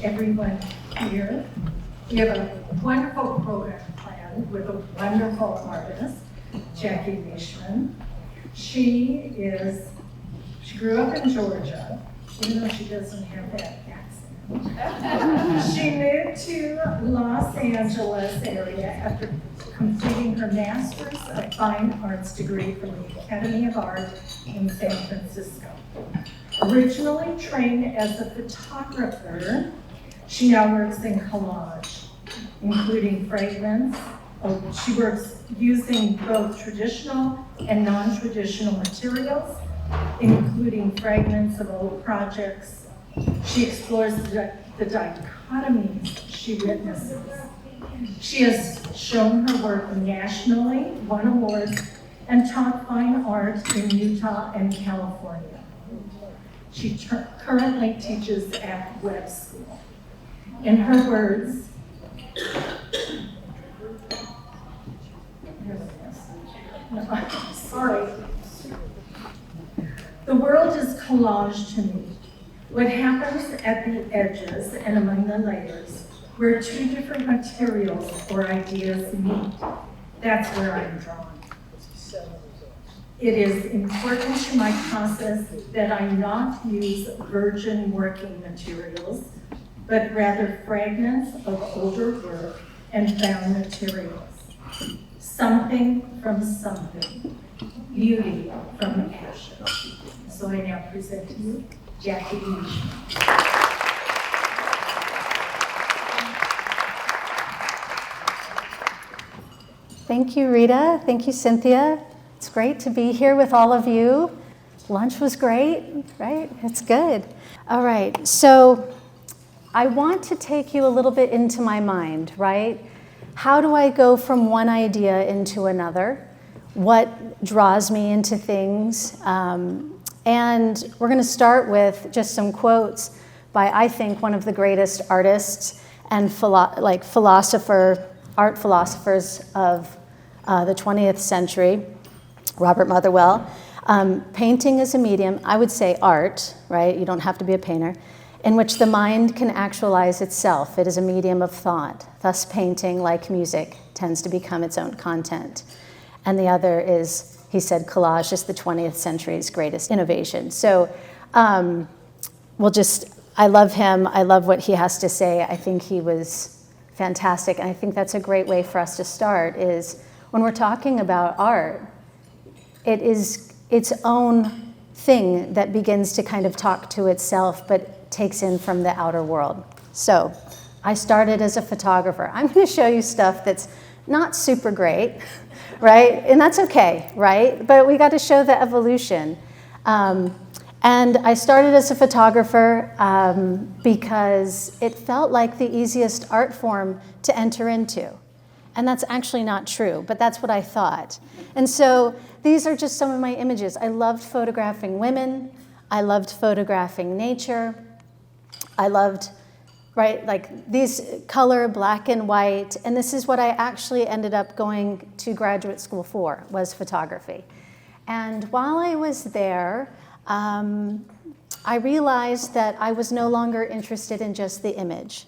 everyone here. We have a wonderful program planned with a wonderful artist, Jackie Leishman. She grew up in Georgia, even though she doesn't have that accent. She moved to Los Angeles area after completing her Master's of Fine Arts degree from the Academy of Art in San Francisco. Originally trained as a photographer, she now works in collage, including fragments. She works using both traditional and non-traditional materials, including fragments of old projects. She explores the dichotomies she witnesses. She has shown her work nationally, won awards, and taught fine art in Utah and California. She currently teaches at Web School. In her words, sorry. The world is collage to me. What happens at the edges and among the layers, where two different materials or ideas meet, that's where I'm drawn. It is important to my process that I not use virgin working materials, but rather fragments of older work and found materials. Something from something, beauty from ashes. So I now present to you Jackie Nishman. Thank you, Rita. Thank you, Cynthia. It's great to be here with all of you. Lunch was great, right? It's good. All right, so I want to take you a little bit into my mind, right? How do I go from one idea into another? What draws me into things? And we're going to start with just some quotes by, I think, one of the greatest artists and art philosophers of the 20th century, Robert Motherwell. Painting is a medium, I would say art, right? You don't have to be a painter, in which the mind can actualize itself. It is a medium of thought. Thus, painting, like music, tends to become its own content. And the other is, he said, collage is the 20th century's greatest innovation. So I love him. I love what he has to say. I think he was fantastic. And I think that's a great way for us to start, is when we're talking about art, it is its own thing that begins to kind of talk to itself, but takes in from the outer world. So I started as a photographer. I'm going to show you stuff that's not super great, right? And that's okay, right? But we got to show the evolution. And I started as a photographer because it felt like the easiest art form to enter into. And that's actually not true, but that's what I thought. And so these are just some of my images. I loved photographing women. I loved photographing nature. I loved, right, like these color, black and white. And this is what I actually ended up going to graduate school for, was photography. And while I was there, I realized that I was no longer interested in just the image.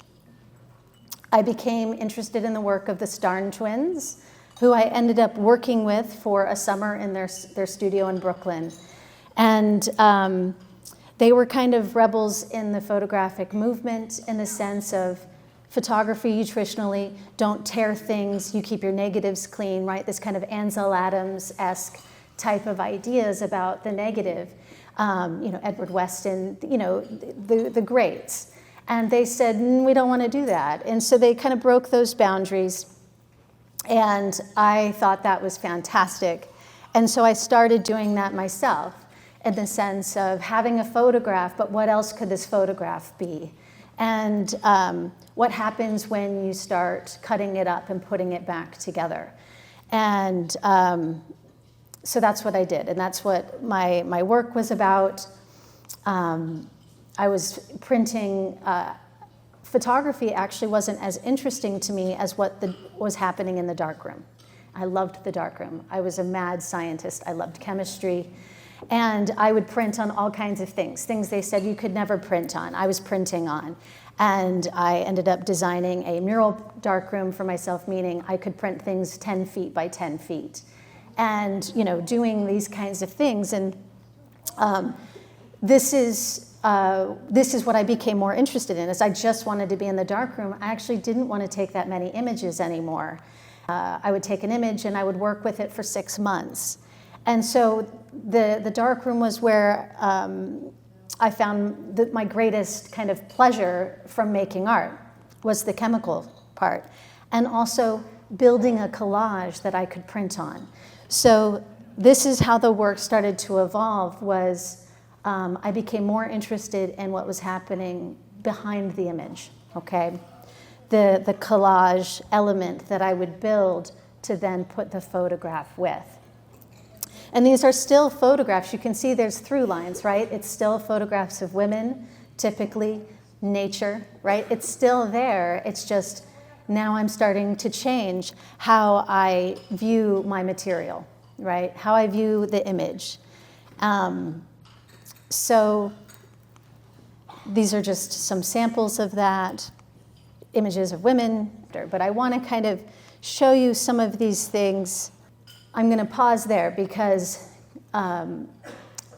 I became interested in the work of the Starn twins, who I ended up working with for a summer in their studio in Brooklyn. And they were kind of rebels in the photographic movement, in the sense of photography, you traditionally don't tear things, you keep your negatives clean, right? This kind of Ansel Adams-esque type of ideas about the negative. Edward Weston, the greats. And they said, we don't want to do that. And so they kind of broke those boundaries. And I thought that was fantastic. And so I started doing that myself, in the sense of having a photograph, but what else could this photograph be? And what happens when you start cutting it up and putting it back together? And so that's what I did. And that's what my work was about. I was printing, photography actually wasn't as interesting to me as what was happening in the darkroom. I loved the darkroom. I was a mad scientist. I loved chemistry. And I would print on all kinds of things they said you could never print on, I was printing on. And I ended up designing a mural darkroom for myself, meaning I could print things 10 feet by 10 feet. And, doing these kinds of things. And this is what I became more interested in, is I just wanted to be in the darkroom. I actually didn't want to take that many images anymore. I would take an image and I would work with it for 6 months. And so the darkroom was where I found that my greatest kind of pleasure from making art was the chemical part, and also building a collage that I could print on. So this is how the work started to evolve, was I became more interested in what was happening behind the image, okay? The collage element that I would build to then put the photograph with. And these are still photographs. You can see there's through lines, right? It's still photographs of women, typically nature, right? It's still there. It's just now I'm starting to change how I view my material, right? How I view the image. So these are just some samples of that, images of women, but I want to kind of show you some of these things. I'm going to pause there because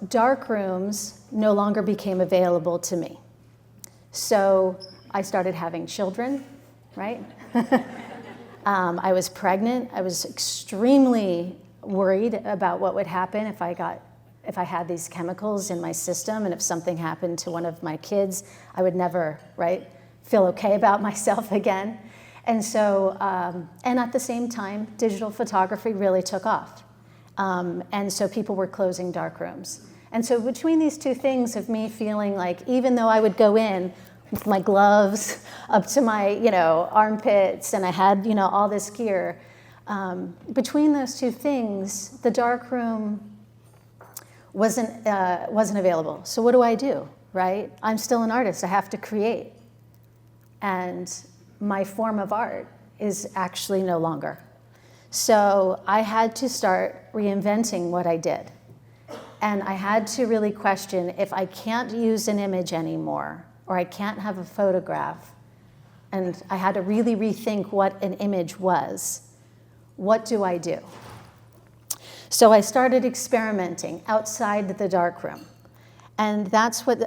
dark rooms no longer became available to me. So I started having children, right? I was pregnant. I was extremely worried about what would happen if I had these chemicals in my system, and if something happened to one of my kids, I would never, right, feel okay about myself again. And so, and at the same time, digital photography really took off. And so people were closing dark rooms. And so between these two things of me feeling like, even though I would go in with my gloves up to my, armpits, and I had, all this gear, between those two things, the dark room wasn't available. So what do, right? I'm still an artist. I have to create. And my form of art is actually no longer. So I had to start reinventing what I did. And I had to really question, if I can't use an image anymore, or I can't have a photograph, and I had to really rethink what an image was, what do I do? So I started experimenting outside the darkroom. And that's what,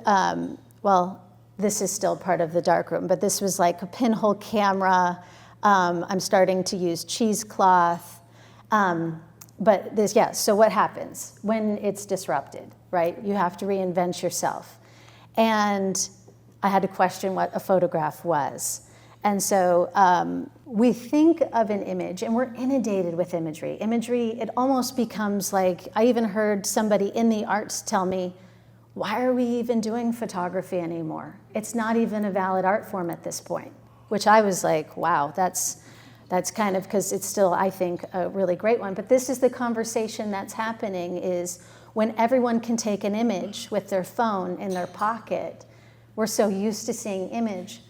this is still part of the darkroom, but this was like a pinhole camera. I'm starting to use cheesecloth. But this, so what happens when it's disrupted, right? You have to reinvent yourself. And I had to question what a photograph was. And so we think of an image, and we're inundated with imagery. Imagery, it almost becomes like, I even heard somebody in the arts tell me, why are we even doing photography anymore? It's not even a valid art form at this point, which I was like, wow, that's kind of, because it's still, I think, a really great one. But this is the conversation that's happening, is when everyone can take an image with their phone in their pocket, we're so used to seeing image.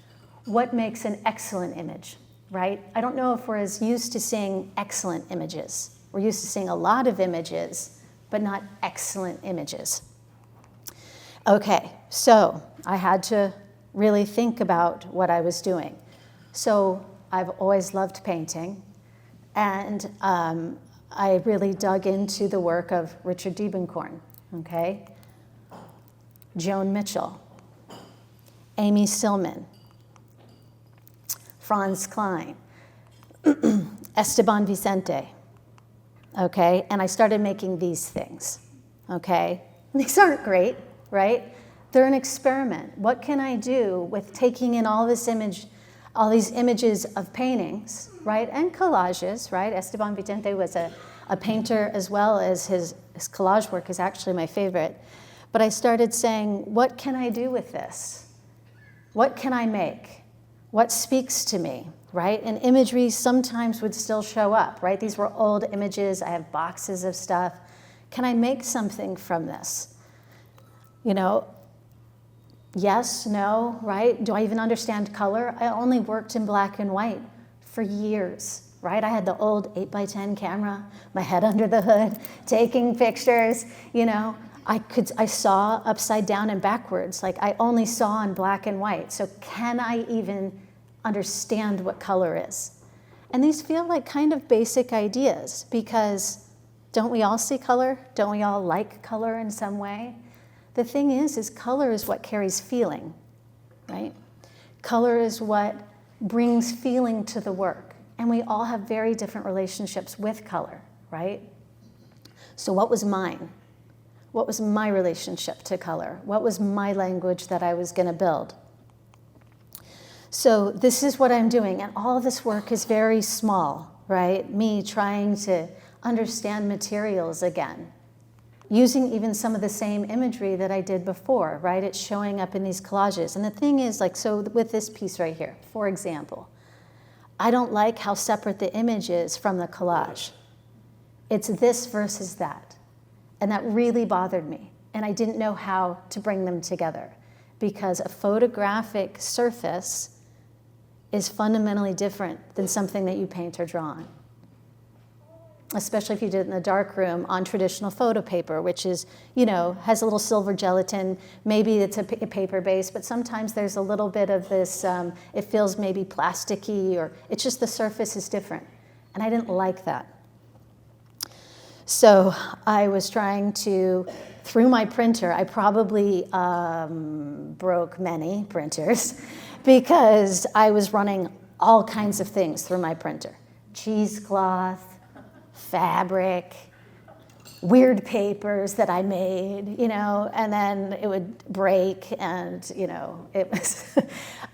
What makes an excellent image, right? I don't know if we're as used to seeing excellent images. We're used to seeing a lot of images, but not excellent images. Okay, so I had to really think about what I was doing. So I've always loved painting, and I really dug into the work of Richard Diebenkorn, okay? Joan Mitchell, Amy Sillman, Franz Klein, Esteban Vicente, okay? And I started making these things, okay? These aren't great, right? They're an experiment. What can I do with taking in all these images of paintings, right? And collages, right? Esteban Vicente was a painter as well, as his collage work is actually my favorite. But I started saying, what can I do with this? What can I make? What speaks to me, right? And imagery sometimes would still show up, right? These were old images. I have boxes of stuff. Can I make something from this? Yes, no, right? Do I even understand color? I only worked in black and white for years, right? I had the old 8x10 camera, my head under the hood, taking pictures, I saw upside down and backwards. Like I only saw in black and white. So can I even understand what color is? And these feel like kind of basic ideas, because don't we all see color? Don't we all like color in some way? The thing is color is what carries feeling, right? Color is what brings feeling to the work. And we all have very different relationships with color, right? So what was mine? What was my relationship to color? What was my language that I was going to build? So this is what I'm doing, and all this work is very small, right? Me trying to understand materials again, using even some of the same imagery that I did before, right? It's showing up in these collages. And the thing is, like, so with this piece right here, for example, I don't like how separate the image is from the collage. It's this versus that. And that really bothered me. And I didn't know how to bring them together, because a photographic surface is fundamentally different than something that you paint or draw on. Especially if you did it in the darkroom on traditional photo paper, which is, has a little silver gelatin. Maybe it's a paper base, but sometimes there's a little bit of this, it feels maybe plasticky, or it's just the surface is different. And I didn't like that. So I was trying to, through my printer, I probably broke many printers because I was running all kinds of things through my printer. Cheesecloth, fabric, weird papers that I made, and then it would break, and, it was.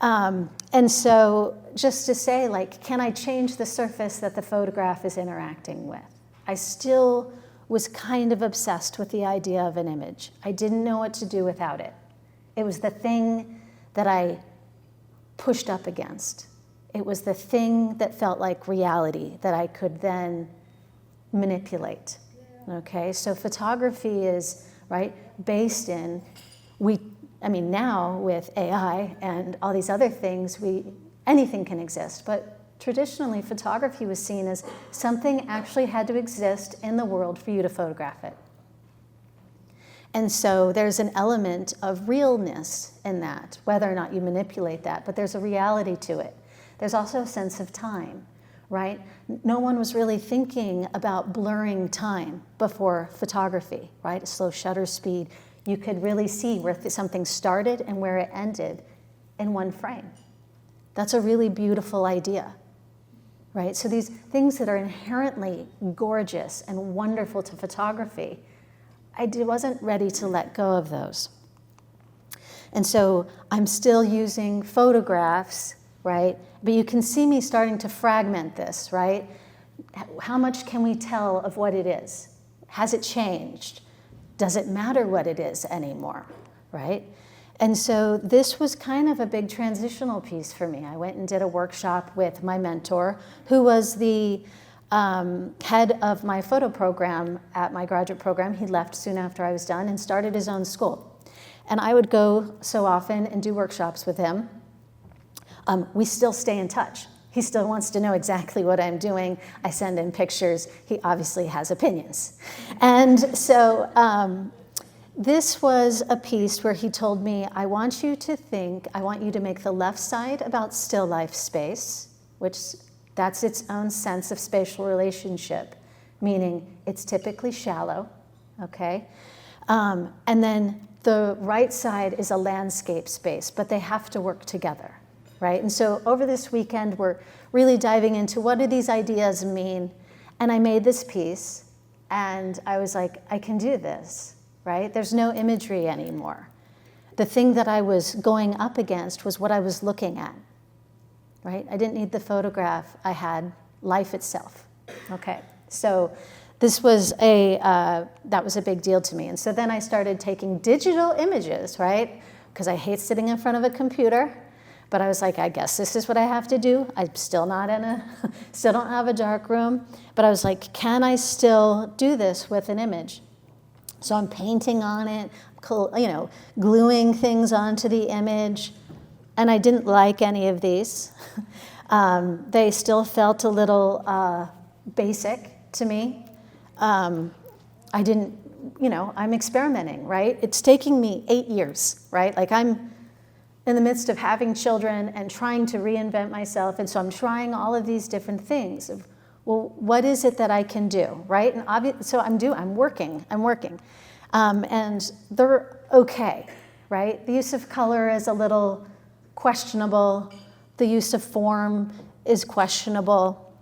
And so just to say, like, can I change the surface that the photograph is interacting with? I still was kind of obsessed with the idea of an image. I didn't know what to do without it. It was the thing that I pushed up against. It was the thing that felt like reality that I could then manipulate. Okay, so photography is, right, based in, now with AI and all these other things, anything can exist, but traditionally photography was seen as something actually had to exist in the world for you to photograph it. And so there's an element of realness in that, whether or not you manipulate that, but there's a reality to it. There's also a sense of time, right? No one was really thinking about blurring time before photography, right? A slow shutter speed. You could really see where something started and where it ended in one frame. That's a really beautiful idea, right? So these things that are inherently gorgeous and wonderful to photography, I wasn't ready to let go of those. And so I'm still using photographs, right? But you can see me starting to fragment this, right? How much can we tell of what it is? Has it changed? Does it matter what it is anymore, right? And so this was kind of a big transitional piece for me. I went and did a workshop with my mentor, who was the head of my photo program at my graduate program. He left soon after I was done and started his own school. And I would go so often and do workshops with him. We still stay in touch. He still wants to know exactly what I'm doing. I send in pictures. He obviously has opinions. And so this was a piece where he told me, I want you to make the left side about still life space, which that's its own sense of spatial relationship, meaning it's typically shallow, okay? And then the right side is a landscape space, but they have to work together, right? And so over this weekend, we're really diving into what do these ideas mean? And I made this piece, and I was like, I can do this, right? There's no imagery anymore. The thing that I was going up against was what I was looking at, right? I didn't need the photograph. I had life itself, okay? So this was that was a big deal to me. And so then I started taking digital images, right? Because I hate sitting in front of a computer. But I was like, I guess this is what I have to do. I'm still not still don't have a dark room. But I was like, can I still do this with an image? So I'm painting on it, gluing things onto the image. And I didn't like any of these. They still felt a little basic to me. I didn't I'm experimenting, right? It's taking me 8 years, right? Like I'm in the midst of having children and trying to reinvent myself. And so I'm trying all of these different things of, well, what is it that I can do, right? And so I'm working. And they're okay, right? The use of color is a little questionable. The use of form is questionable.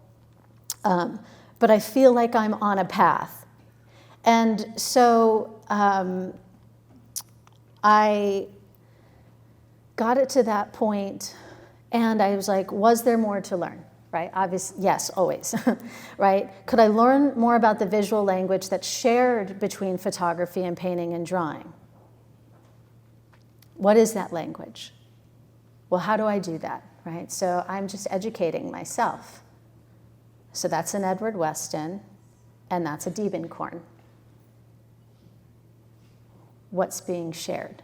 But I feel like I'm on a path. And so I got it to that point, and I was like, was there more to learn, right? Obviously, yes, always, right? Could I learn more about the visual language that's shared between photography and painting and drawing? What is that language? Well, how do I do that, right? So I'm just educating myself. So that's an Edward Weston, and that's a Diebenkorn. What's being shared?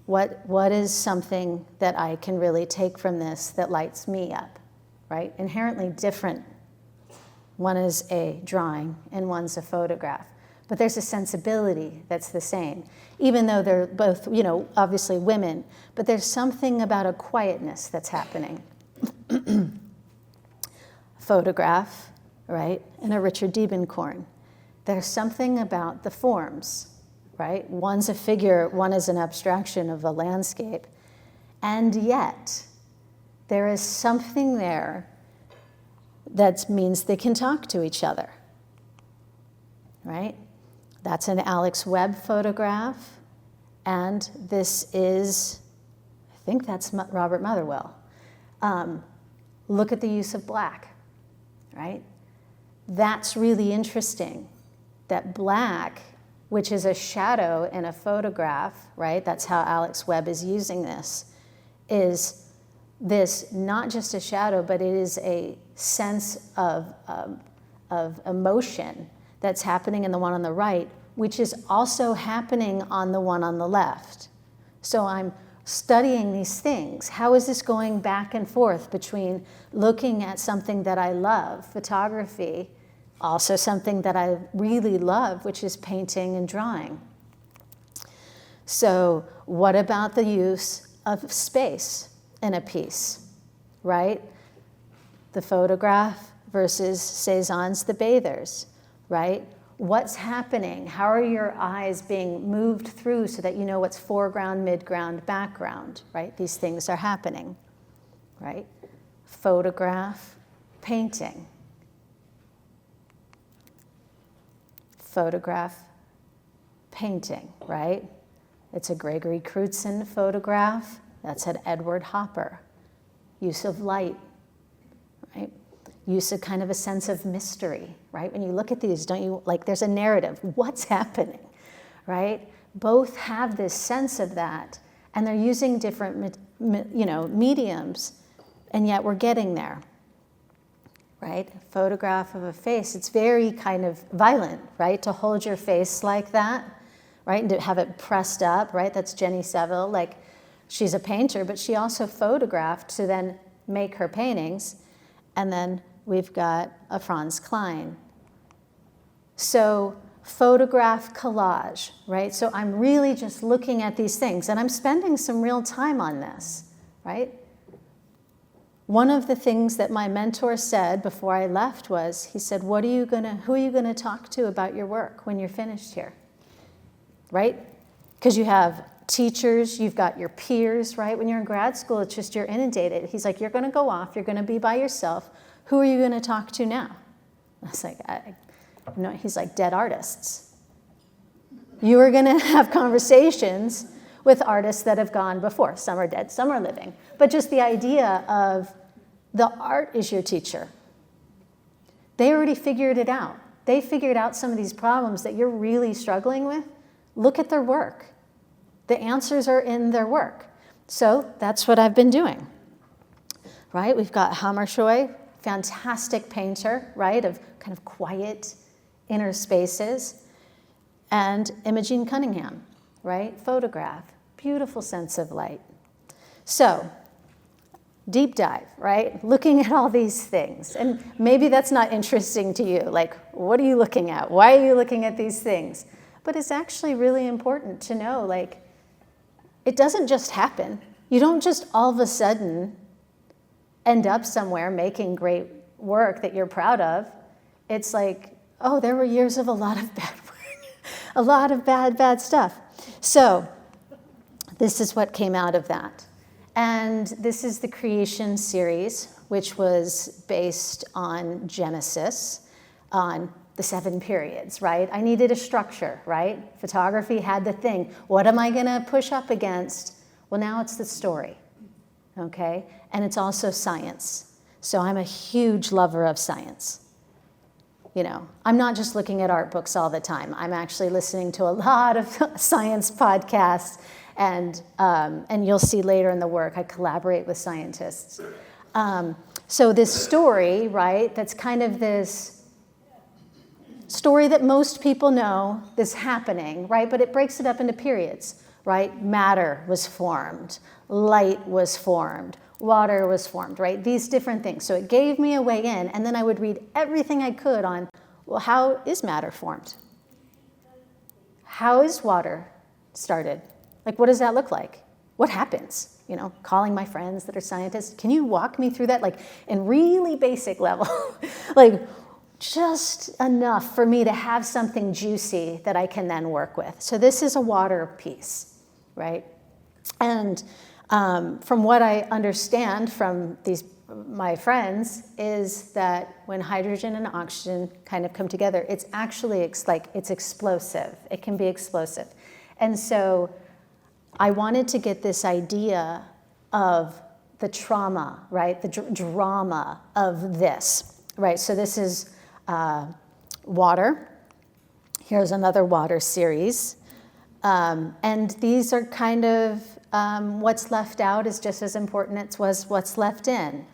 What is something that I can really take from this that lights me up, right? Inherently different. One is a drawing and one's a photograph. But there's a sensibility that's the same, even though they're both, obviously women. But there's something about a quietness that's happening. Photograph, right, and a Richard Diebenkorn. There's something about the forms, right? One's a figure, one is an abstraction of a landscape. And yet, there is something there that means they can talk to each other, right? That's an Alex Webb photograph, and this is, I think that's Robert Motherwell. Look at the use of black, right? That's really interesting, that black, which is a shadow in a photograph, right? That's how Alex Webb is using this, is this not just a shadow, but it is a sense of emotion that's happening in the one on the right, which is also happening on the one on the left. So I'm studying these things. How is this going back and forth between looking at something that I love, photography, also something that I really love, which is painting and drawing. So what about the use of space in a piece, right? The photograph versus Cézanne's The Bathers, right? What's happening? How are your eyes being moved through so that you know what's foreground, midground, background, right? These things are happening, right? Photograph, painting. Photograph, painting, right? It's a Gregory Crutzen photograph. That's an Edward Hopper. Use of light, right? Use of kind of a sense of mystery, right? When you look at these, don't you, like there's a narrative. What's happening, right? Both have this sense of that, and they're using different, mediums, and yet we're getting there, right? Photograph of a face, it's very kind of violent, right? To hold your face like that, right? And to have it pressed up, right? That's Jenny Saville, like she's a painter, but she also photographed to then make her paintings. And then we've got a Franz Klein. So photograph collage, right? So I'm really just looking at these things, and I'm spending some real time on this, right? One of the things that my mentor said before I left was, he said, who are you gonna talk to about your work when you're finished here, right? Because you have teachers, you've got your peers, right? When you're in grad school, it's just you're inundated. He's like, you're gonna go off, you're gonna be by yourself. Who are you gonna talk to now? I was like, no, he's like, dead artists. You are gonna have conversations with artists that have gone before. Some are dead, some are living. But just the idea of the art is your teacher. They already figured it out. They figured out some of these problems that you're really struggling with. Look at their work. The answers are in their work. So that's what I've been doing, right? We've got Hammershøi, fantastic painter, right, of kind of quiet inner spaces, and Imogen Cunningham, right, photograph, beautiful sense of light. So deep dive, right, looking at all these things. And maybe that's not interesting to you, like, what are you looking at? Why are you looking at these things? But it's actually really important to know, like, it doesn't just happen. You don't just all of a sudden end up somewhere making great work that you're proud of. It's like, oh, there were years of a lot of bad work, a lot of bad stuff. So this is what came out of that. And this is the creation series, which was based on Genesis, on the 7 periods, right? I needed a structure, right? Photography had the thing. What am I going to push up against? Well, now it's the story, okay? And it's also science. So I'm a huge lover of science. You know, I'm not just looking at art books all the time. I'm actually listening to a lot of science podcasts, and you'll see later in the work, I collaborate with scientists. So this story, right, that's kind of this story that most people know, this happening, right, but it breaks it up into periods, right? Matter was formed, light was formed, water was formed, right? These different things. So it gave me a way in, and then I would read everything I could on, well, how is matter formed? How is water started? Like, what does that look like? What happens? You know, calling my friends that are scientists, can you walk me through that? Like, in really basic level, like, just enough for me to have something juicy that I can then work with. So this is a water piece, right? And from what I understand from my friends is that when hydrogen and oxygen kind of come together, it's actually it's explosive. It can be explosive. And so I wanted to get this idea of the trauma, right? The drama of this, right? So this is water. Here's another water series. And these are kind of what's left out is just as important as what's left in.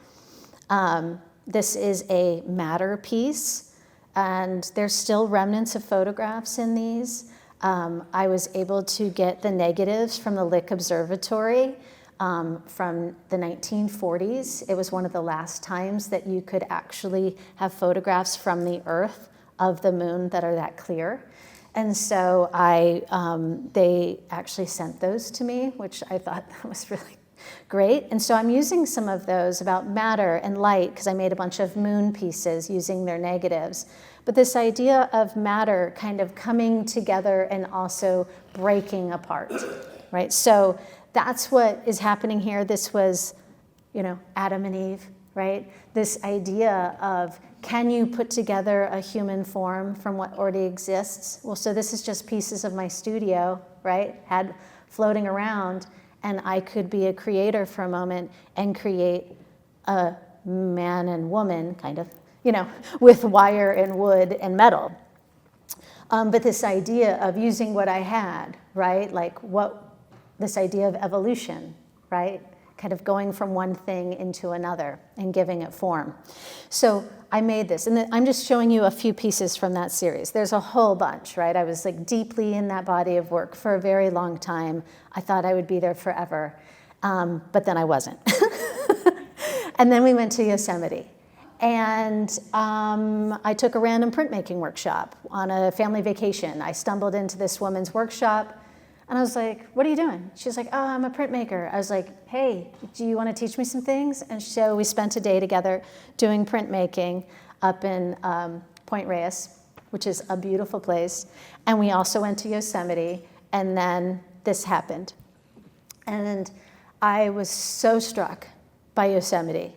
This is a matter piece, and there's still remnants of photographs in these. I was able to get the negatives from the Lick Observatory from the 1940s. It was one of the last times that you could actually have photographs from the Earth of the moon that are that clear. And so they actually sent those to me, which I thought that was really great. And so I'm using some of those about matter and light, because I made a bunch of moon pieces using their negatives. But this idea of matter kind of coming together and also breaking apart, right? So that's what is happening here. This was, Adam and Eve, right? This idea of, can you put together a human form from what already exists? Well, so this is just pieces of my studio, right? Had floating around, and I could be a creator for a moment and create a man and woman, kind of, with wire and wood and metal. But this idea of using what I had, right? Like this idea of evolution, right? Kind of going from one thing into another and giving it form. So I made this, and I'm just showing you a few pieces from that series. There's a whole bunch, right? I was like deeply in that body of work for a very long time. I thought I would be there forever, but then I wasn't. And then we went to Yosemite. And I took a random printmaking workshop on a family vacation. I stumbled into this woman's workshop, and I was like, what are you doing? She's like, oh, I'm a printmaker. I was like, hey, do you want to teach me some things? And so we spent a day together doing printmaking up in Point Reyes, which is a beautiful place. And we also went to Yosemite, and then this happened. And I was so struck by Yosemite,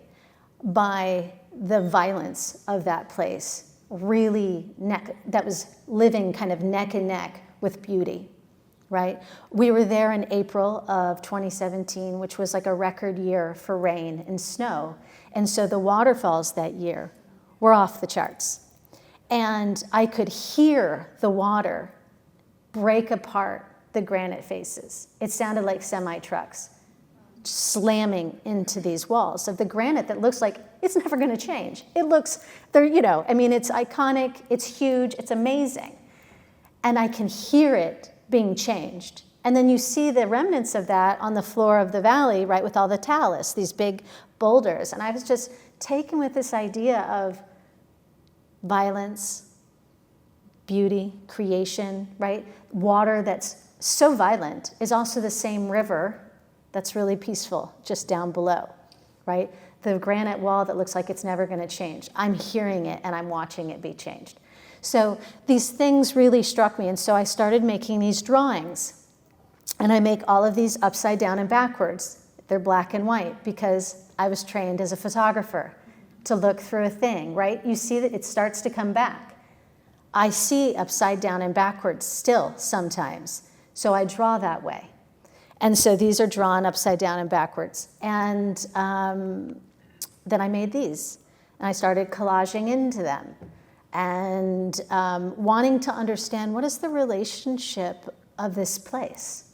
by the violence of that place, really that was living kind of neck and neck with beauty. Right? We were there in April of 2017, which was like a record year for rain and snow. And so the waterfalls that year were off the charts. And I could hear the water break apart the granite faces. It sounded like semi-trucks slamming into these walls of the granite that looks like it's never going to change. It looks, it's iconic, it's huge, it's amazing. And I can hear it being changed. And then you see the remnants of that on the floor of the valley, right, with all the talus, these big boulders. And I was just taken with this idea of violence, beauty, creation, right? Water that's so violent is also the same river that's really peaceful just down below, right? The granite wall that looks like it's never going to change. I'm hearing it and I'm watching it be changed. So these things really struck me, and so I started making these drawings. And I make all of these upside down and backwards. They're black and white because I was trained as a photographer to look through a thing, right? You see that it starts to come back. I see upside down and backwards still sometimes, so I draw that way. And so these are drawn upside down and backwards. And then I made these, and I started collaging into them and wanting to understand what is the relationship of this place,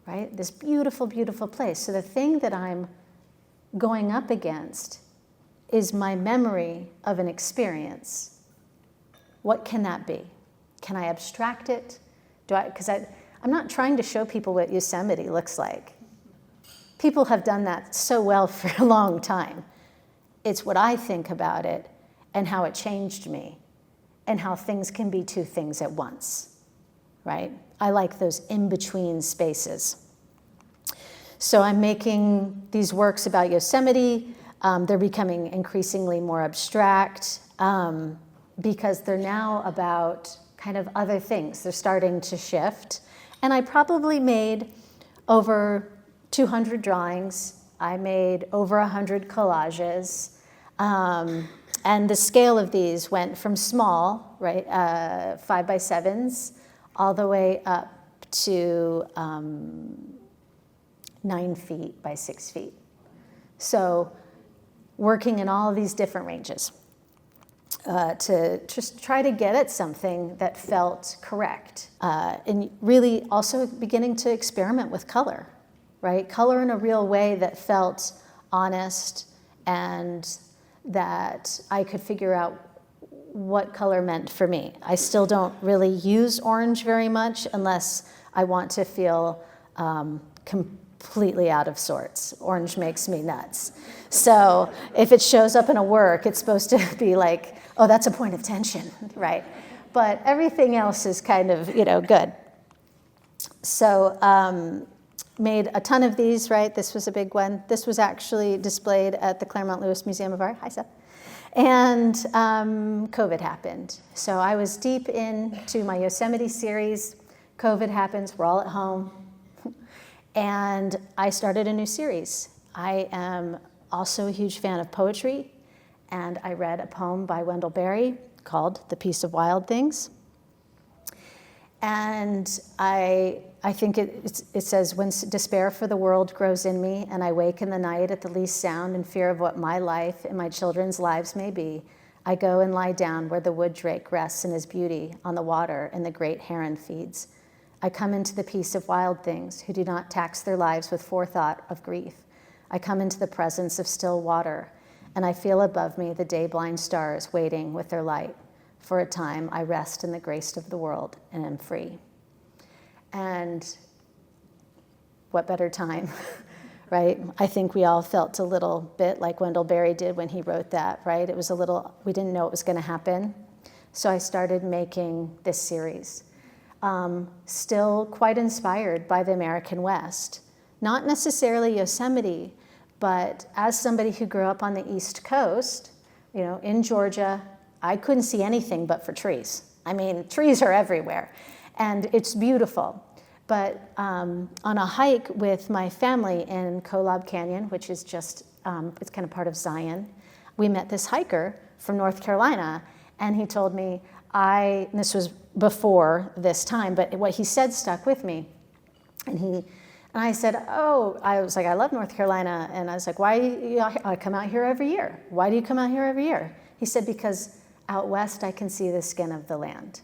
right? This beautiful, beautiful place. So the thing that I'm going up against is my memory of an experience. What can that be? Can I abstract it? Because I'm not trying to show people what Yosemite looks like. People have done that so well for a long time. It's what I think about it and how it changed me and how things can be two things at once, right? I like those in-between spaces. So I'm making these works about Yosemite. They're becoming increasingly more abstract because they're now about kind of other things. They're starting to shift. And I probably made over 200 drawings. I made over 100 collages. And the scale of these went from small, right, 5x7s, all the way up to 9 feet by 6 feet. So working in all of these different ranges to just try to get at something that felt correct. And really also beginning to experiment with color, right? Color in a real way that felt honest and that I could figure out what color meant for me. I still don't really use orange very much unless I want to feel completely out of sorts. Orange makes me nuts. So if it shows up in a work, it's supposed to be like, oh, that's a point of tension, right? But everything else is kind of, good. So made a ton of these, right? This was a big one. This was actually displayed at the Claremont Lewis Museum of Art. Hi, Seth. And COVID happened. So I was deep into my Yosemite series. COVID happens, we're all at home. And I started a new series. I am also a huge fan of poetry, and I read a poem by Wendell Berry called The Peace of Wild Things. And I think it says, when despair for the world grows in me, and I wake in the night at the least sound in fear of what my life and my children's lives may be, I go and lie down where the wood drake rests in his beauty on the water and the great heron feeds. I come into the peace of wild things who do not tax their lives with forethought of grief. I come into the presence of still water, and I feel above me the day-blind stars waiting with their light. For a time, I rest in the grace of the world and am free. And what better time, right? I think we all felt a little bit like Wendell Berry did when he wrote that, right? It was a little, we didn't know it was going to happen. So I started making this series. Still quite inspired by the American West. Not necessarily Yosemite, but as somebody who grew up on the East Coast, in Georgia, I couldn't see anything but for trees. I mean, trees are everywhere, and it's beautiful. But on a hike with my family in Kolob Canyon, which is just, it's kind of part of Zion, we met this hiker from North Carolina, and he told me, and this was before this time, but what he said stuck with me. And I said, I was like, I love North Carolina. And I was like, why do you come out here every year? Why do you come out here every year? He said, because out west I can see the skin of the land.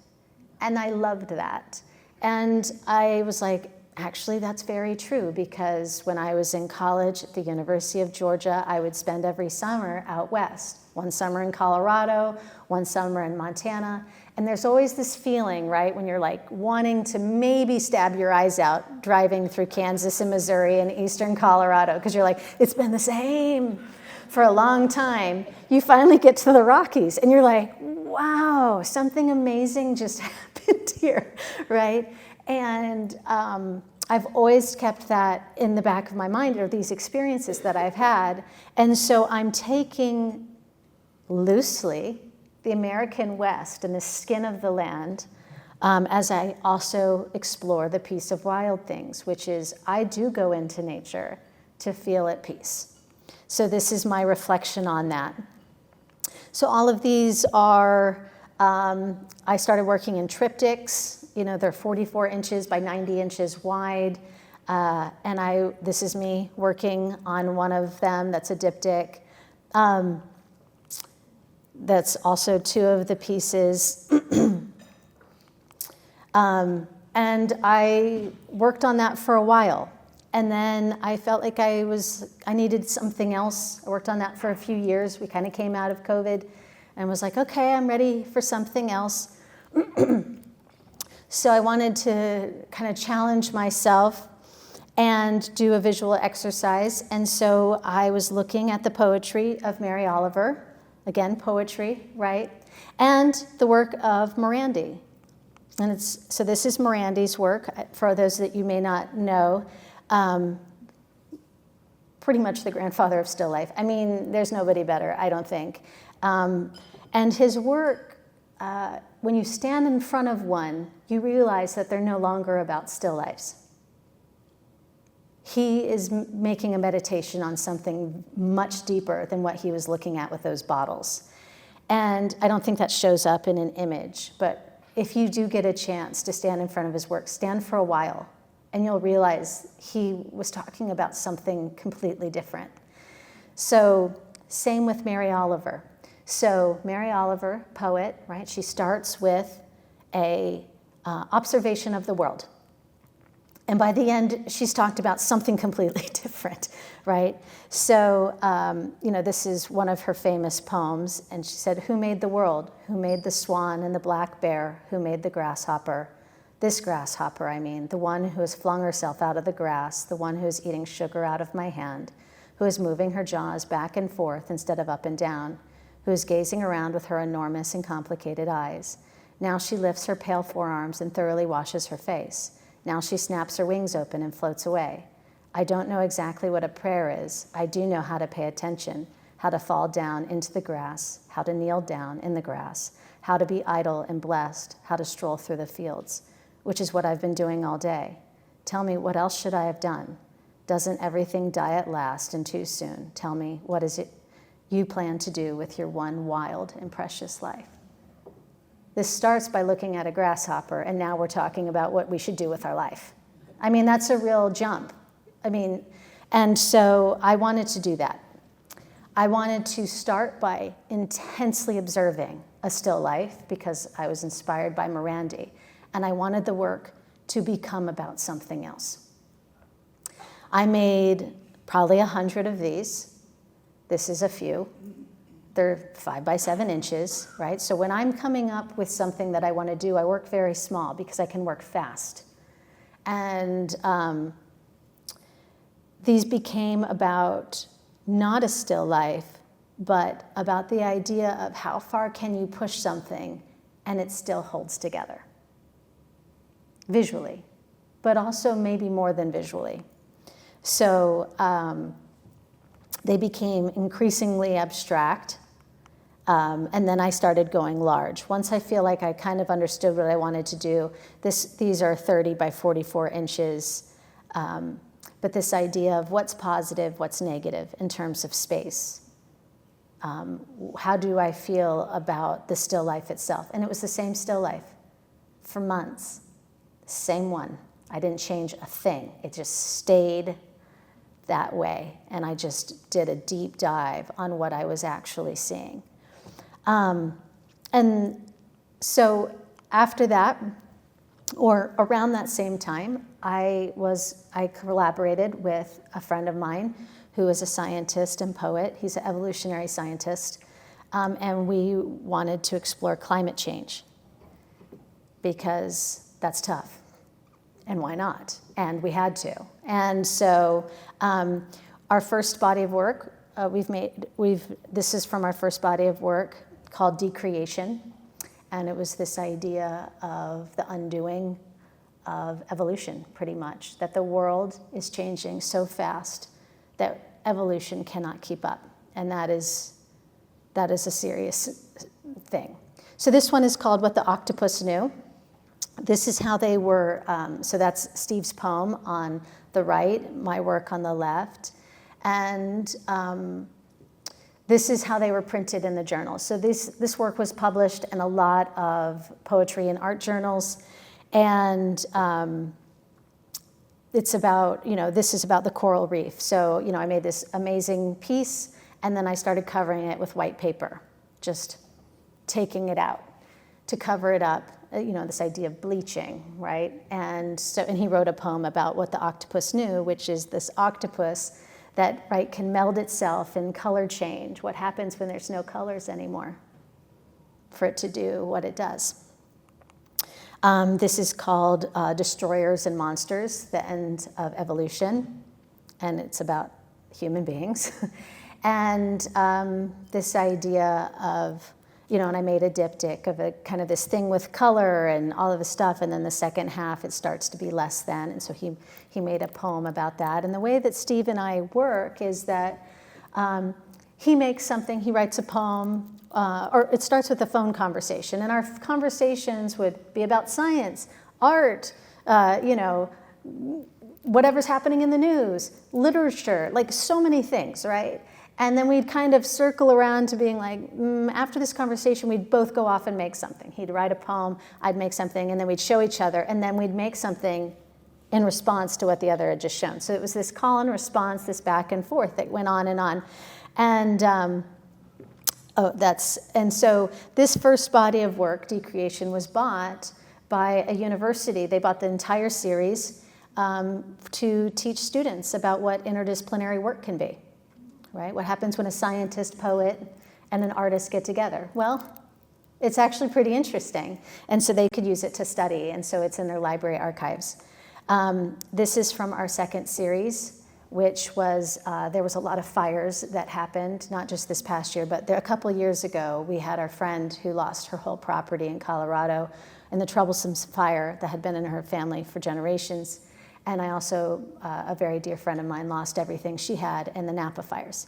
And I loved that. And I was like, actually, that's very true, because when I was in college at the University of Georgia, I would spend every summer out west. One summer in Colorado, one summer in Montana. And there's always this feeling, right, when you're like wanting to maybe stab your eyes out driving through Kansas and Missouri and eastern Colorado, because you're like, it's been the same for a long time. You finally get to the Rockies and you're like, wow, something amazing just happened. hint here, right? And I've always kept that in the back of my mind, or these experiences that I've had. And so I'm taking loosely the American West and the skin of the land as I also explore the peace of wild things, which is I do go into nature to feel at peace. So this is my reflection on that. So all of these are, I started working in triptychs. You know, they're 44 inches by 90 inches wide. And this is me working on one of them. That's a diptych. That's also two of the pieces. And I worked on that for a while. And then I felt like I needed something else. I worked on that for a few years. We kind of came out of COVID and was like, okay, I'm ready for something else. So I wanted to kind of challenge myself and do a visual exercise. And so I was looking at the poetry of Mary Oliver, again, poetry, right? And the work of Morandi. And so this is Morandi's work. For those that you may not know, pretty much the grandfather of still life. I mean, there's nobody better, I don't think. And his work, when you stand in front of one, you realize that they're no longer about still lifes. He is making a meditation on something much deeper than what he was looking at with those bottles. And I don't think that shows up in an image, but if you do get a chance to stand in front of his work, stand for a while, and you'll realize he was talking about something completely different. So same with Mary Oliver. So Mary Oliver, poet, right? She starts with a observation of the world. And by the end, she's talked about something completely different, right? So, this is one of her famous poems. And she said, who made the world? Who made the swan and the black bear? Who made the grasshopper? This grasshopper, I mean, the one who has flung herself out of the grass, the one who is eating sugar out of my hand, who is moving her jaws back and forth instead of up and down, who is gazing around with her enormous and complicated eyes. Now she lifts her pale forearms and thoroughly washes her face. Now she snaps her wings open and floats away. I don't know exactly what a prayer is. I do know how to pay attention, how to fall down into the grass, how to kneel down in the grass, how to be idle and blessed, how to stroll through the fields, which is what I've been doing all day. Tell me, what else should I have done? Doesn't everything die at last and too soon? Tell me, what is it you plan to do with your one wild and precious life? This starts by looking at a grasshopper, and now we're talking about what we should do with our life. I mean, that's a real jump. And so I wanted to do that. I wanted to start by intensely observing a still life because I was inspired by Morandi, and I wanted the work to become about something else. I made probably 100 of these. This is a few. They're 5 by 7 inches, right? So when I'm coming up with something that I want to do, I work very small because I can work fast. And these became about not a still life, but about the idea of how far can you push something and it still holds together. Visually, but also maybe more than visually. So they became increasingly abstract. And then I started going large. Once I feel like I kind of understood what I wanted to do, these are 30 by 44 inches. But this idea of what's positive, what's negative in terms of space. How do I feel about the still life itself? And it was the same still life for months. Same one. I didn't change a thing. It just stayed that way. And I just did a deep dive on what I was actually seeing. And so after that, or around that same time, I collaborated with a friend of mine who is a scientist and poet. He's an evolutionary scientist. And we wanted to explore climate change because that's tough. And why not? And we had to. And so our first body of work, this is from our first body of work called Decreation. And it was this idea of the undoing of evolution, pretty much, that the world is changing so fast that evolution cannot keep up. And that is a serious thing. So this one is called What the Octopus Knew. This is how they were, so that's Steve's poem on the right, my work on the left. And this is how they were printed in the journals. So this work was published in a lot of poetry and art journals. And it's about, this is about the coral reef. So, I made this amazing piece, and then I started covering it with white paper, just taking it out to cover it up, this idea of bleaching, right? And he wrote a poem about what the octopus knew, which is this octopus that, right, can meld itself in color change. What happens when there's no colors anymore for it to do what it does? This is called Destroyers and Monsters, the End of Evolution, and it's about human beings. And this idea of, and I made a diptych of a kind of this thing with color and all of the stuff, and then the second half it starts to be less than, and so he made a poem about that. And the way that Steve and I work is that he makes something, he writes a poem, or it starts with a phone conversation, and our conversations would be about science, art, whatever's happening in the news, literature, like so many things, right? And then we'd kind of circle around to being like, after this conversation, we'd both go off and make something. He'd write a poem, I'd make something, and then we'd show each other, and then we'd make something in response to what the other had just shown. So it was this call and response, this back and forth that went on and on. And so this first body of work, Decreation, was bought by a university. They bought the entire series to teach students about what interdisciplinary work can be, right? What happens when a scientist, poet, and an artist get together? Well, it's actually pretty interesting. And so they could use it to study, and so it's in their library archives. This is from our second series, which was, there was a lot of fires that happened, not just this past year, but a couple of years ago, we had our friend who lost her whole property in Colorado in the troublesome fire that had been in her family for generations. And I also, a very dear friend of mine, lost everything she had in the Napa fires.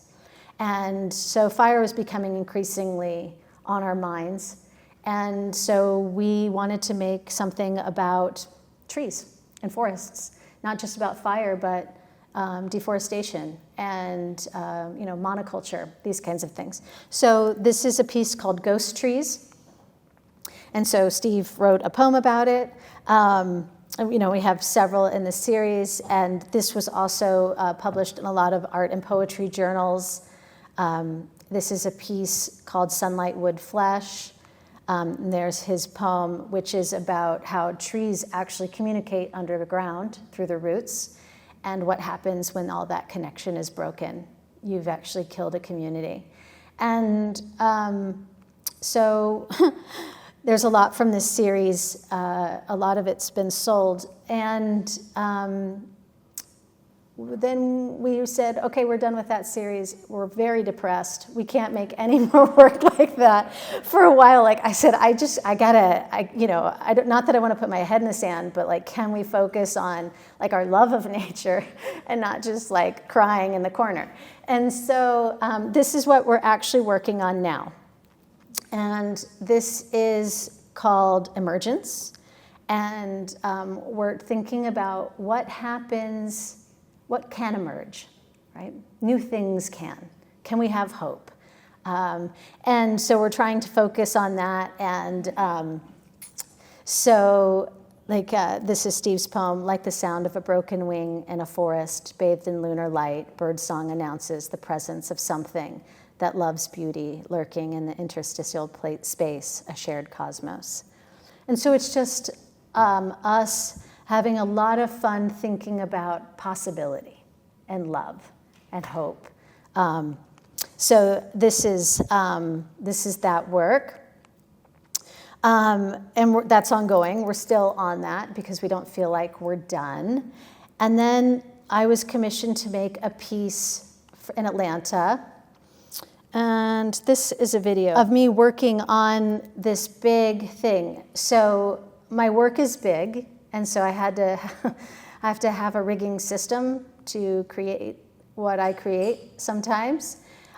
And so fire was becoming increasingly on our minds. And so we wanted to make something about trees and forests, not just about fire, but deforestation and monoculture, these kinds of things. So this is a piece called Ghost Trees. And so Steve wrote a poem about it. We have several in the series, and this was also published in a lot of art and poetry journals. This is a piece called Sunlight, Wood, Flesh. There's his poem, which is about how trees actually communicate under the ground through the roots, and what happens when all that connection is broken. You've actually killed a community. And so there's a lot from this series. A lot of it's been sold. And then we said, okay, we're done with that series. We're very depressed. We can't make any more work like that. For a while, like I said, not that I want to put my head in the sand, but like, can we focus on like our love of nature and not just like crying in the corner? And so this is what we're actually working on now. And this is called Emergence. And we're thinking about what happens. What can emerge, right? New things can. Can we have hope? And so we're trying to focus on that. And this is Steve's poem, like the sound of a broken wing in a forest bathed in lunar light, birdsong announces the presence of something that loves beauty lurking in the interstitial space, a shared cosmos. And so it's just us having a lot of fun thinking about possibility and love and hope. So this is that work. And that's ongoing. We're still on that because we don't feel like we're done. And then I was commissioned to make a piece in Atlanta And this is a video of me working on this big thing. So my work is big, and so I have to have a rigging system to create what I create sometimes.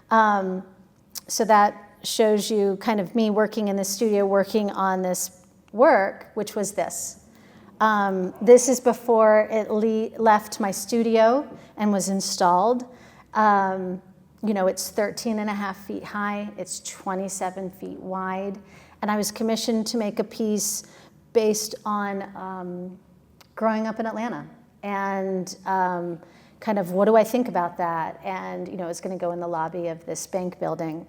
So that shows you kind of me working in the studio, working on this work, which was this. This is before it left my studio and was installed. It's 13 and a half feet high, it's 27 feet wide, and I was commissioned to make a piece based on growing up in Atlanta, and kind of what do I think about that, and it's going to go in the lobby of this bank building.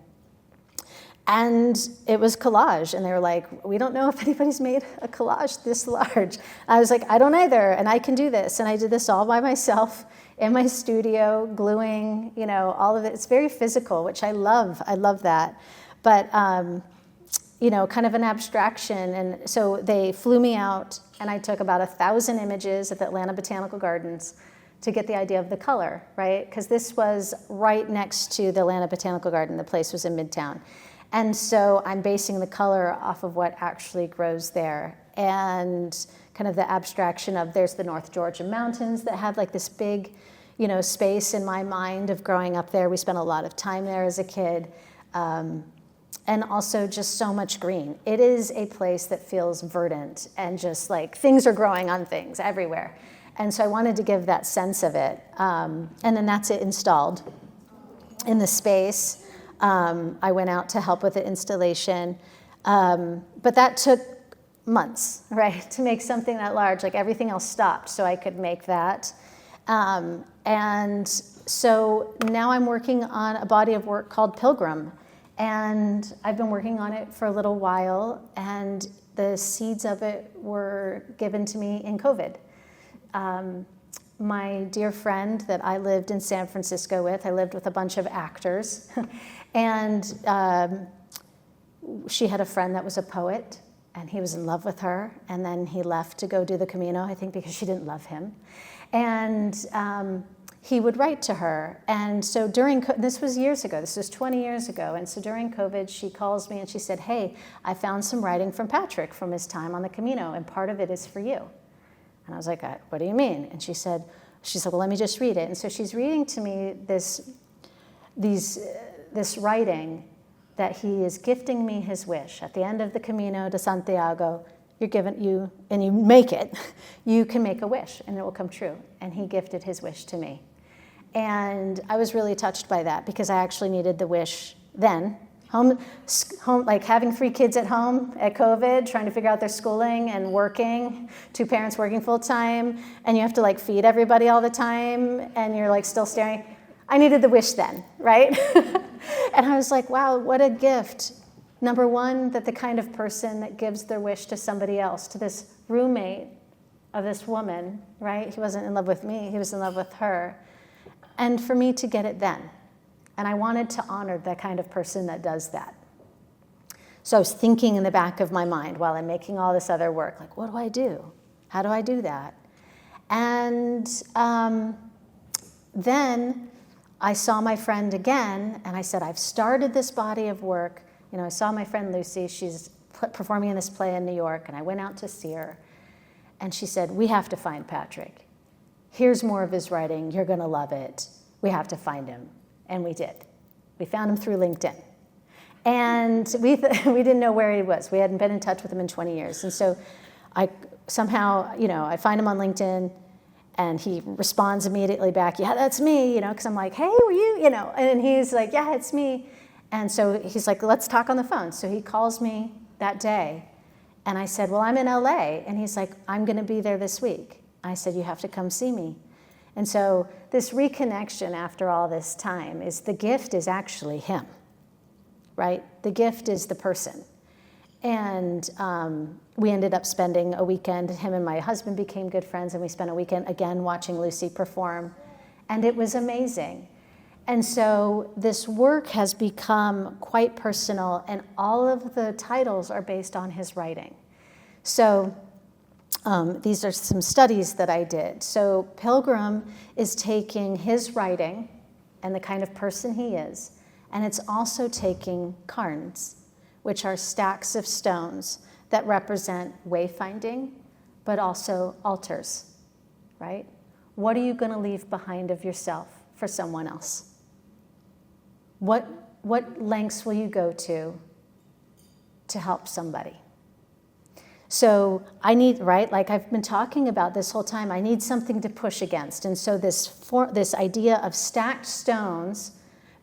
And it was collage, and they were like, we don't know if anybody's made a collage this large. I was like, I don't either, and I can do this. And I did this all by myself in my studio, gluing, all of it. It's very physical, which I love. I love that. But, kind of an abstraction. And so they flew me out, and I took about 1,000 images at the Atlanta Botanical Gardens to get the idea of the color, right? Because this was right next to the Atlanta Botanical Garden. The place was in Midtown. And so I'm basing the color off of what actually grows there. And kind of the abstraction of there's the North Georgia mountains that have like this big, space in my mind of growing up there. We spent a lot of time there as a kid. And also just so much green. It is a place that feels verdant and just like things are growing on things everywhere. And so I wanted to give that sense of it. And then that's it installed in the space. I went out to help with the installation, but that took months, right, to make something that large. Like everything else stopped so I could make that. And so now I'm working on a body of work called Pilgrim, and I've been working on it for a little while, and the seeds of it were given to me in COVID. My dear friend that I lived in San Francisco with, I lived with a bunch of actors, and she had a friend that was a poet, and he was in love with her, and then he left to go do the Camino, I think because she didn't love him. And he would write to her. And so this was years ago, this was 20 years ago, and so during COVID, she calls me and she said, hey, I found some writing from Patrick from his time on the Camino, and part of it is for you. And I was like, what do you mean? And she said, well, let me just read it. And so she's reading to me this writing that he is gifting me his wish. At the end of the Camino de Santiago, and you make it, you can make a wish and it will come true. And he gifted his wish to me. And I was really touched by that because I actually needed the wish then. Home, like having 3 kids at home at COVID, trying to figure out their schooling and working, 2 parents working full time, and you have to like feed everybody all the time, and you're like still staring. I needed the wish then, right? And I was like, wow, what a gift. Number one, that the kind of person that gives their wish to somebody else, to this roommate of this woman, right? He wasn't in love with me, he was in love with her. And for me to get it then. And I wanted to honor that kind of person that does that. So I was thinking in the back of my mind while I'm making all this other work, like, what do I do? How do I do that? And then I saw my friend again, and I said, I've started this body of work. I saw my friend Lucy. She's performing in this play in New York, and I went out to see her. And she said, we have to find Patrick. Here's more of his writing. You're going to love it. We have to find him. And we did. We found him through LinkedIn. And we didn't know where he was. We hadn't been in touch with him in 20 years. And so I somehow, I find him on LinkedIn, and he responds immediately back, yeah, that's me, because I'm like, hey, were you, and he's like, yeah, it's me. And so he's like, let's talk on the phone. So he calls me that day, and I said, well, I'm in LA. And he's like, I'm going to be there this week. I said, you have to come see me. And so this reconnection after all this time is the gift is actually him, right? The gift is the person. And we ended up spending a weekend. Him and my husband became good friends, and we spent a weekend again watching Lucy perform. And it was amazing. And so this work has become quite personal, and all of the titles are based on his writing. So these are some studies that I did. So Pilgrim is taking his writing and the kind of person he is And it's also taking cairns, which are stacks of stones that represent wayfinding, but also altars, right? What are you going to leave behind of yourself for someone else? What lengths will you go to help somebody? So I need, right, like I've been talking about this whole time, I need something to push against. And so this idea of stacked stones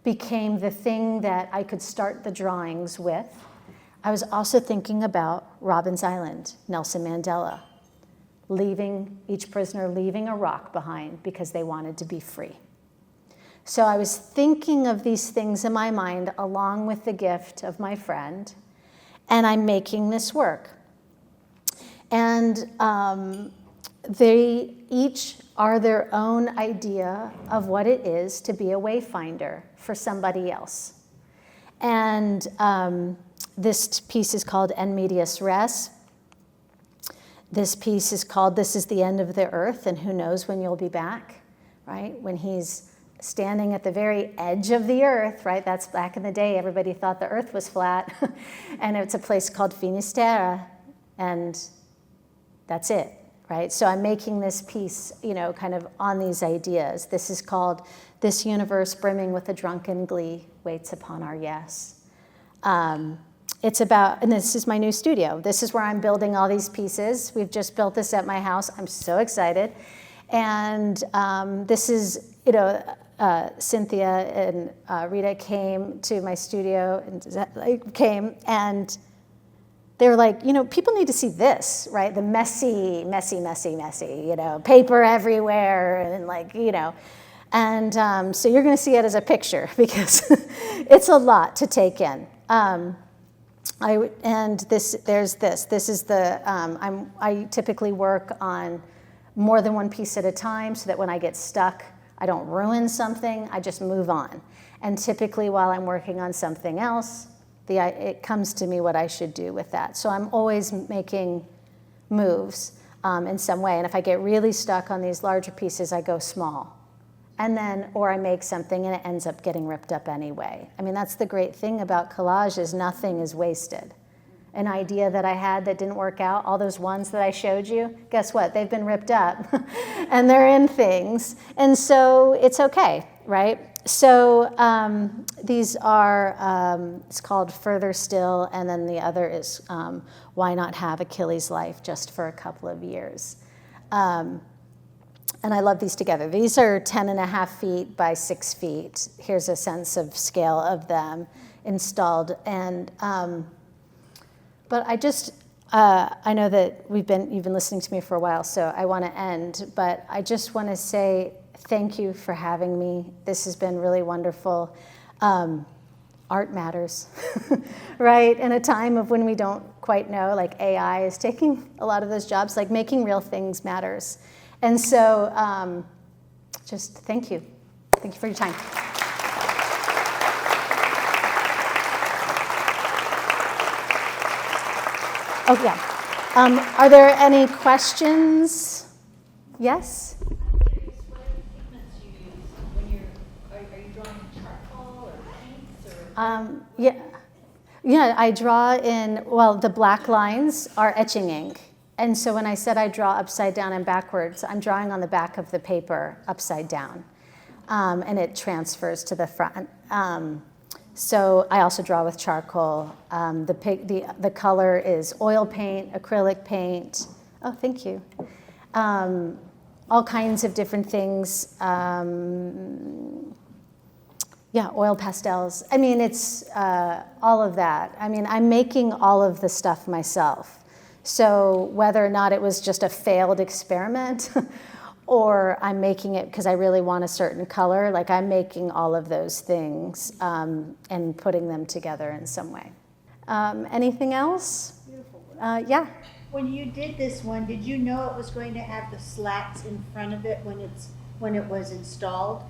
became the thing that I could start the drawings with. I was also thinking about Robben's Island, Nelson Mandela, each prisoner leaving a rock behind because they wanted to be free. So I was thinking of these things in my mind along with the gift of my friend, and I'm making this work. And they each are their own idea of what it is to be a wayfinder for somebody else. And this piece is called En Medias Res. This piece is called This is the End of the Earth, and who knows when you'll be back, right? When he's standing at the very edge of the earth, right? That's back in the day, everybody thought the earth was flat. And it's a place called Finisterre, and that's it, right? So I'm making this piece, kind of on these ideas. This is called This Universe Brimming with a Drunken Glee Waits Upon Our Yes. It's about, and this is my new studio. This is where I'm building all these pieces. We've just built this at my house. I'm so excited. And this is, Cynthia and Rita came to my studio and they were like, people need to see this, right? The messy, paper everywhere and And so you're going to see it as a picture because it's a lot to take in. This is the, I typically work on more than one piece at a time so that when I get stuck, I don't ruin something, I just move on. And typically while I'm working on something else, it comes to me what I should do with that. So I'm always making moves in some way. And if I get really stuck on these larger pieces, I go small. Or I make something and it ends up getting ripped up anyway. I mean, that's the great thing about collage is nothing is wasted. An idea that I had that didn't work out, all those ones that I showed you, guess what? They've been ripped up and they're in things. And so it's okay, right? So these are, it's called Further Still, and then the other is Why Not Have Achilles' Life Just for a Couple of Years. And I love these together. These are 10.5 feet by 6 feet. Here's a sense of scale of them installed. And but I know that you've been listening to me for a while, so I want to end. But I just want to say thank you for having me. This has been really wonderful. Art matters, right? In a time of when we don't quite know, like AI is taking a lot of those jobs, like making real things matters. And so just thank you. Thank you for your time. Oh, yeah. Are there any questions? Yes? I'm curious, what are the pigments you use when are you drawing charcoal or paints or? Yeah, I draw in, the black lines are etching ink. And so when I said I draw upside down and backwards, I'm drawing on the back of the paper upside down. And it transfers to the front. So I also draw with charcoal. The color is oil paint, acrylic paint. Oh, thank you. All kinds of different things. Oil pastels. I mean, it's all of that. I mean, I'm making all of the stuff myself. So whether or not it was just a failed experiment or I'm making it because I really want a certain color, like I'm making all of those things and putting them together in some way. Anything else? Beautiful. Yeah. When you did this one, did you know it was going to have the slats in front of it when it was installed?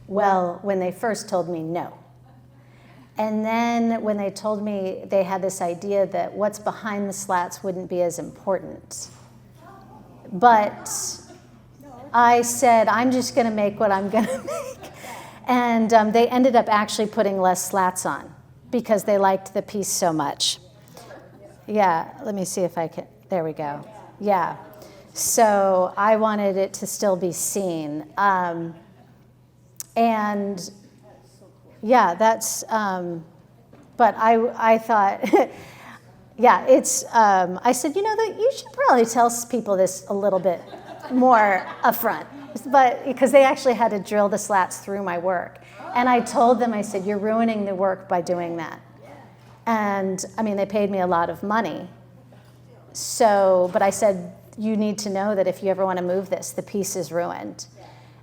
Well, when they first told me no. And then when they told me they had this idea that what's behind the slats wouldn't be as important. But I said, I'm just going to make what I'm going to make. And they ended up actually putting less slats on because they liked the piece so much. Yeah, let me see if I can, there we go. Yeah, so I wanted it to still be seen. And yeah, that's, but I thought, yeah, it's, I said, you know, that you should probably tell people this a little bit more upfront, but because they actually had to drill the slats through my work. And I told them, I said, you're ruining the work by doing that. And I mean, they paid me a lot of money. So, but I said, you need to know that if you ever want to move this, the piece is ruined.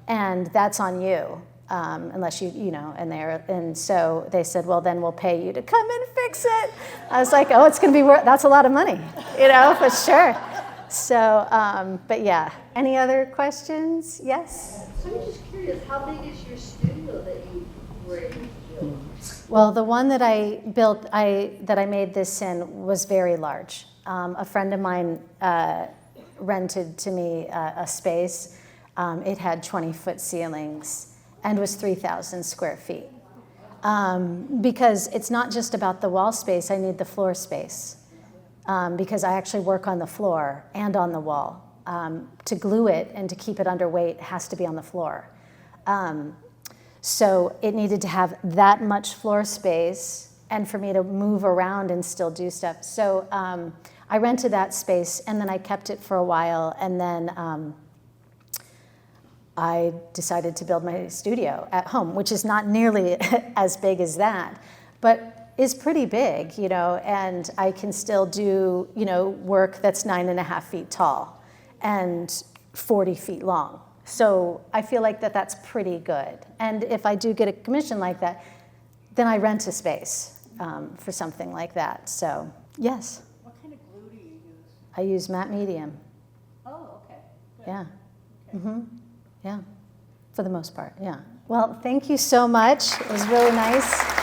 And that's on you, unless you know, and so they said, well, then we'll pay you to come and fix it. I was like, oh, it's going to be that's a lot of money, you know, for sure. So, but yeah. Any other questions? Yes? So I'm just curious, how big is your studio that you were able to build? Well, the one that I built, that I made this in was very large. A friend of mine rented to me a space. It had 20-foot ceilings and was 3,000 square feet. Because it's not just about the wall space, I need the floor space. Because I actually work on the floor and on the wall. To glue it and to keep it under weight has to be on the floor. So it needed to have that much floor space and for me to move around and still do stuff. So I rented that space and then I kept it for a while, and then I decided to build my studio at home, which is not nearly as big as that, but is pretty big, you know, and I can still do, you know, work that's 9.5 feet tall and 40 feet long. So I feel like that's pretty good. And if I do get a commission like that, then I rent a space for something like that. So, yes. What kind of glue do you use? I use matte medium. Oh, okay. Good. Yeah. Okay. Mm-hmm. Yeah. For the most part, yeah. Well, thank you so much. It was really nice.